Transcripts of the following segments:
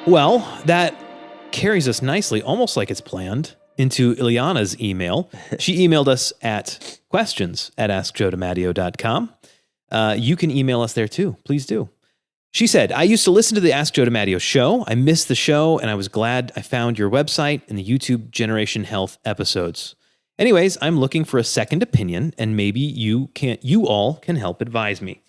Well, that carries us nicely, almost like it's planned, into Ileana's email. She emailed us at questions@askjoedimatteo.com. You can email us there too. Please do. She said, I used to listen to the Ask Joe DiMatteo show. I missed the show, and I was glad I found your website and the YouTube Generation Health episodes. Anyways, I'm looking for a second opinion, and maybe you all can help advise me.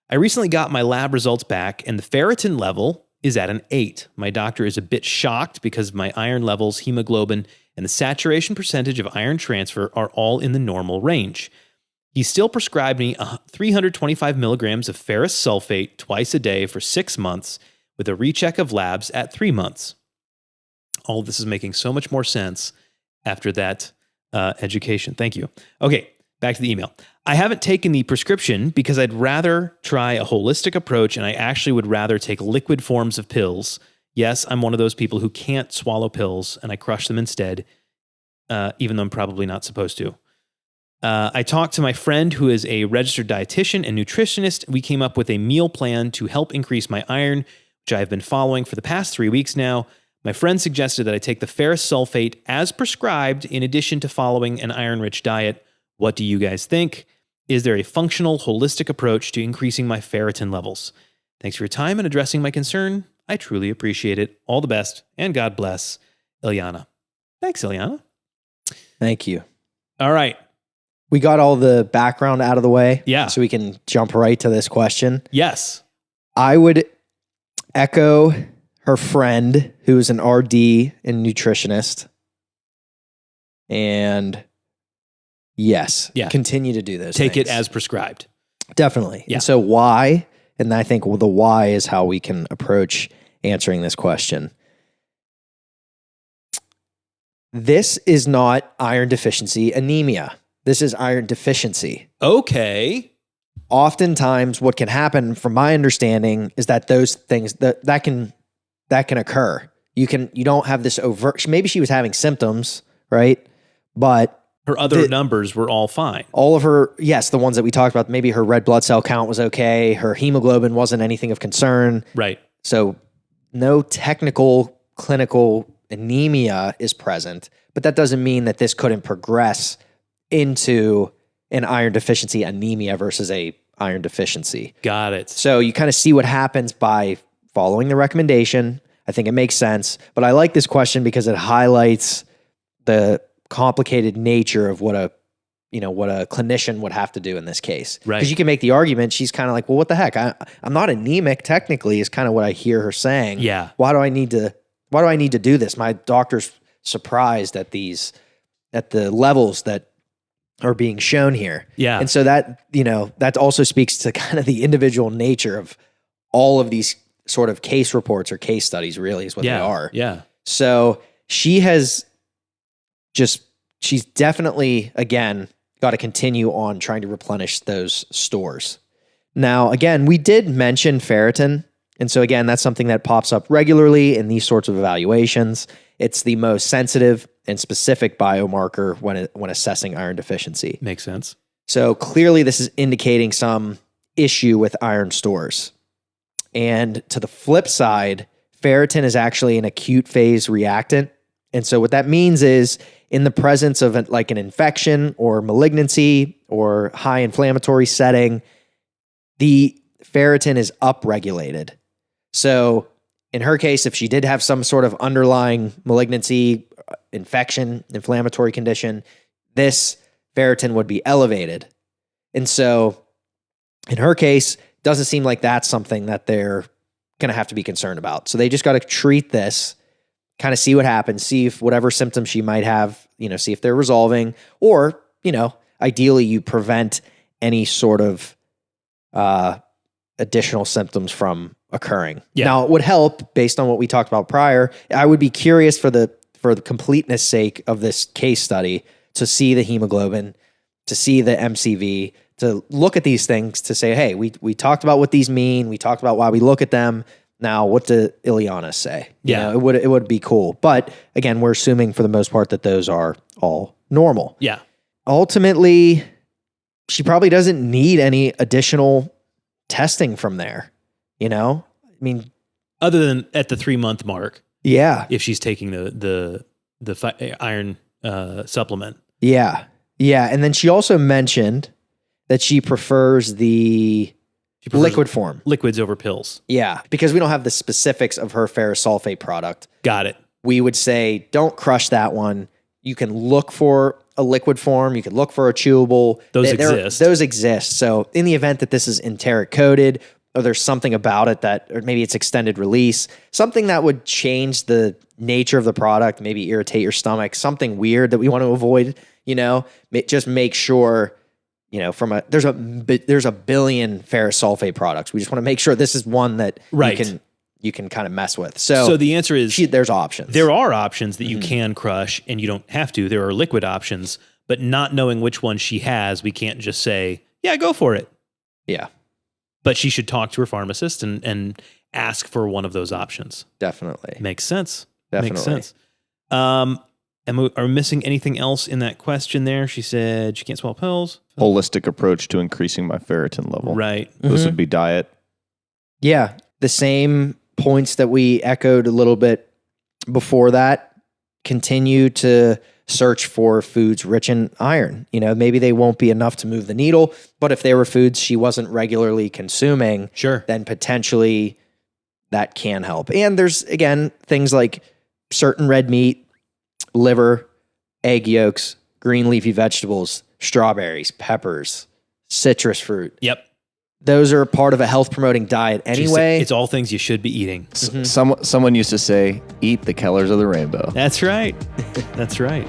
I recently got my lab results back, and the ferritin level is at an 8. My doctor is a bit shocked because of my iron levels, hemoglobin, and the saturation percentage of iron transfer are all in the normal range. He still prescribed me 325 milligrams of ferrous sulfate twice a day for 6 months with a recheck of labs at 3 months. All of this is making so much more sense after that education. Thank you. Okay, back to the email. I haven't taken the prescription because I'd rather try a holistic approach, and I actually would rather take liquid forms of pills. Yes, I'm one of those people who can't swallow pills, and I crush them instead, even though I'm probably not supposed to. I talked to my friend who is a registered dietitian and nutritionist. We came up with a meal plan to help increase my iron, which I've been following for the past 3 weeks now. My friend suggested that I take the ferrous sulfate as prescribed in addition to following an iron-rich diet. What do you guys think? Is there a functional, holistic approach to increasing my ferritin levels? Thanks for your time and addressing my concern. I truly appreciate it. All the best, and God bless, Ileana. Thanks, Ileana. Thank you. All right. We got all the background out of the way. Yeah. So we can jump right to this question. Yes. I would echo her friend, who is an RD and nutritionist. And yes, continue to do those Take things. it as prescribed. Definitely. Yeah. And so why? And I think the why is how we can approach answering this question. This is not iron deficiency anemia. This is iron deficiency. Okay. Oftentimes what can happen from my understanding is that those things that can occur. You don't have this overt, maybe she was having symptoms, right? But her other numbers were all fine. All of her, yes, the ones that we talked about, maybe her red blood cell count was okay. Her hemoglobin wasn't anything of concern. Right. So no technical clinical anemia is present, but that doesn't mean that this couldn't progress into an iron deficiency anemia versus a iron deficiency. Got it. So you kind of see what happens by following the recommendation. I think it makes sense, but I like this question because it highlights the complicated nature of what a clinician would have to do in this case. Right. Because you can make the argument, she's kind of like, well, what the heck? I'm not anemic technically is kind of what I hear her saying. Yeah. Why do I need to do this? My doctor's surprised at the levels that are being shown here. Yeah. And so that also speaks to kind of the individual nature of all of these sort of case reports or case studies, really is what they are. Yeah. So she's definitely, again, got to continue on trying to replenish those stores. Now, again, we did mention ferritin. And so again, that's something that pops up regularly in these sorts of evaluations. It's the most sensitive and specific biomarker when assessing iron deficiency. Makes sense. So clearly this is indicating some issue with iron stores. And to the flip side, ferritin is actually an acute phase reactant. And so what that means is in the presence of an infection or malignancy or high inflammatory setting, the ferritin is upregulated. So in her case, if she did have some sort of underlying malignancy, infection, inflammatory condition, this ferritin would be elevated. And so in her case, doesn't seem like that's something that they're going to have to be concerned about. So they just got to treat this, kind of see what happens, see if whatever symptoms she might have, see if they're resolving, or, ideally you prevent any sort of additional symptoms from occurring. Yeah. Now, it would help based on what we talked about prior. I would be curious for the completeness sake of this case study to see the hemoglobin, to see the MCV, to look at these things to say, hey, we talked about what these mean. We talked about why we look at them. Now, what do Ileana say? Yeah. It would be cool. But again, we're assuming for the most part that those are all normal. Yeah. Ultimately, she probably doesn't need any additional testing from there. I mean, other than at the 3-month mark, Yeah. if she's taking the iron supplement. Yeah. Yeah. And then she also mentioned that she prefers the liquid form. Liquids over pills. Yeah. Because we don't have the specifics of her ferrous sulfate product. Got it. We would say, don't crush that one. You can look for a liquid form. You can look for a chewable. Those exist. Those exist. So in the event that this is enteric coated, or there's something about it that, or maybe it's extended release, something that would change the nature of the product, maybe irritate your stomach, something weird that we want to avoid, just make sure, there's a billion ferrous sulfate products. We just want to make sure this is one that you can kind of mess with. So the answer is there's options. There are options that you can crush and you don't have to. There are liquid options, but not knowing which one she has, we can't just say, yeah, go for it. Yeah. But she should talk to her pharmacist and ask for one of those options. Definitely. Makes sense. Definitely. Makes sense. Are we missing anything else in that question there? She said she can't swallow pills. Holistic approach to increasing my ferritin level. Right. This would be diet. Yeah. The same points that we echoed a little bit before that. Continue to search for foods rich in iron. Maybe they won't be enough to move the needle, but if they were foods she wasn't regularly consuming, then potentially that can help. And there's, again, things like certain red meat, liver, egg yolks, green leafy vegetables, strawberries, peppers, citrus fruit. Yep. Those are part of a health promoting diet anyway. It's all things you should be eating. Someone used to say, eat the colors of the rainbow. That's right. That's right.